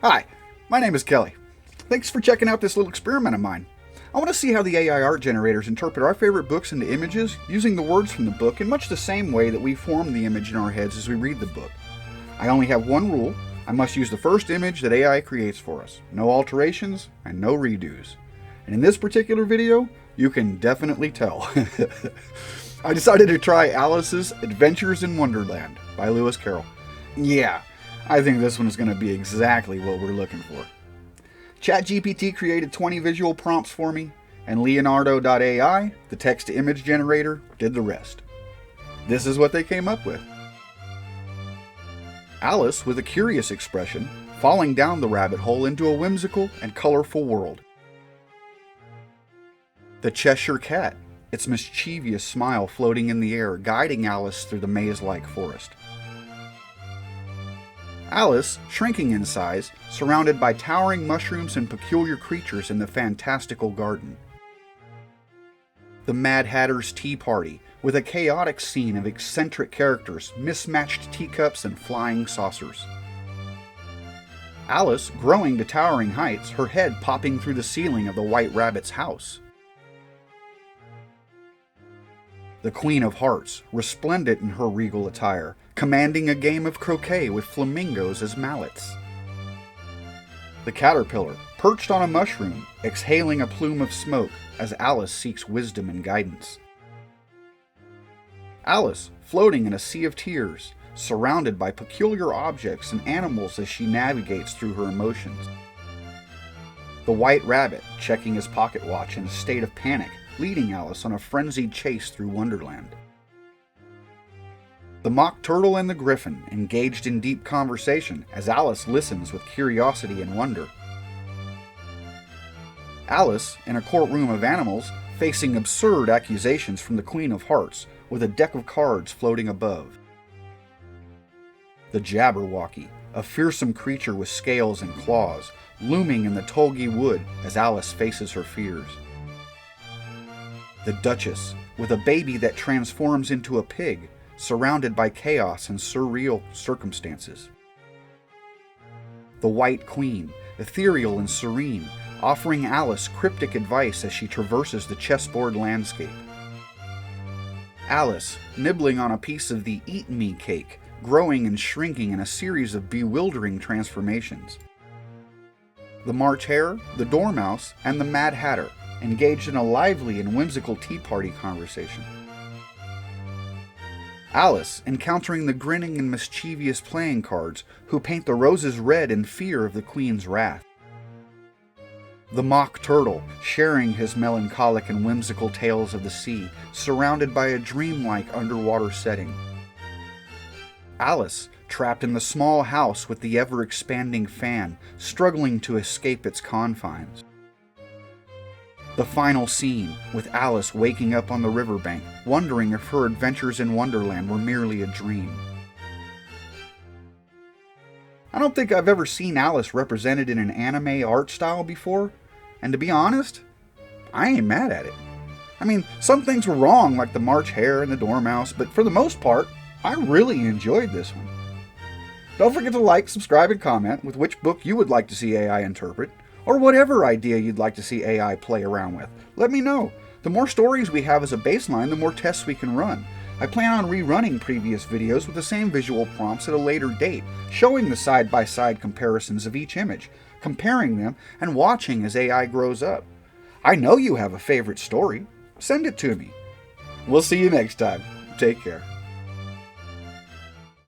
Hi, my name is Kelly. Thanks for checking out this little experiment of mine. I want to see how the AI art generators interpret our favorite books into images using the words from the book in much the same way that we form the image in our heads as we read the book. I only have one rule. I must use the first image that AI creates for us. No alterations and no redos. And in this particular video, you can definitely tell. I decided to try Alice's Adventures in Wonderland by Lewis Carroll. Yeah, I think this one is going to be exactly what we're looking for. ChatGPT created 20 visual prompts for me, and Leonardo.ai, the text-to-image generator, did the rest. This is what they came up with. Alice, with a curious expression, falling down the rabbit hole into a whimsical and colorful world. The Cheshire Cat, its mischievous smile floating in the air, guiding Alice through the maze-like forest. Alice, shrinking in size, surrounded by towering mushrooms and peculiar creatures in the fantastical garden. The Mad Hatter's Tea Party, with a chaotic scene of eccentric characters, mismatched teacups, and flying saucers. Alice, growing to towering heights, her head popping through the ceiling of the White Rabbit's house. The Queen of Hearts, resplendent in her regal attire, commanding a game of croquet with flamingos as mallets. The Caterpillar, perched on a mushroom, exhaling a plume of smoke as Alice seeks wisdom and guidance. Alice, floating in a sea of tears, surrounded by peculiar objects and animals as she navigates through her emotions. The White Rabbit, checking his pocket watch in a state of panic, leading Alice on a frenzied chase through Wonderland. The Mock Turtle and the Griffin, engaged in deep conversation as Alice listens with curiosity and wonder. Alice, in a courtroom of animals, facing absurd accusations from the Queen of Hearts, with a deck of cards floating above. The Jabberwocky, a fearsome creature with scales and claws, looming in the tulgey wood as Alice faces her fears. The Duchess, with a baby that transforms into a pig, surrounded by chaos and surreal circumstances. The White Queen, ethereal and serene, offering Alice cryptic advice as she traverses the chessboard landscape. Alice, nibbling on a piece of the Eat Me cake, growing and shrinking in a series of bewildering transformations. The March Hare, the Dormouse, and the Mad Hatter, engaged in a lively and whimsical tea party conversation. Alice, encountering the grinning and mischievous playing cards, who paint the roses red in fear of the Queen's wrath. The Mock Turtle, sharing his melancholic and whimsical tales of the sea, surrounded by a dreamlike underwater setting. Alice, trapped in the small house with the ever-expanding fan, struggling to escape its confines. The final scene, with Alice waking up on the riverbank, wondering if her adventures in Wonderland were merely a dream. I don't think I've ever seen Alice represented in an anime art style before, and to be honest, I ain't mad at it. I mean, some things were wrong, like the March Hare and the Dormouse, but for the most part, I really enjoyed this one. Don't forget to like, subscribe, and comment with which book you would like to see AI interpret, or whatever idea you'd like to see AI play around with. Let me know. The more stories we have as a baseline, the more tests we can run. I plan on rerunning previous videos with the same visual prompts at a later date, showing the side-by-side comparisons of each image, comparing them, and watching as AI grows up. I know you have a favorite story. Send it to me. We'll see you next time. Take care.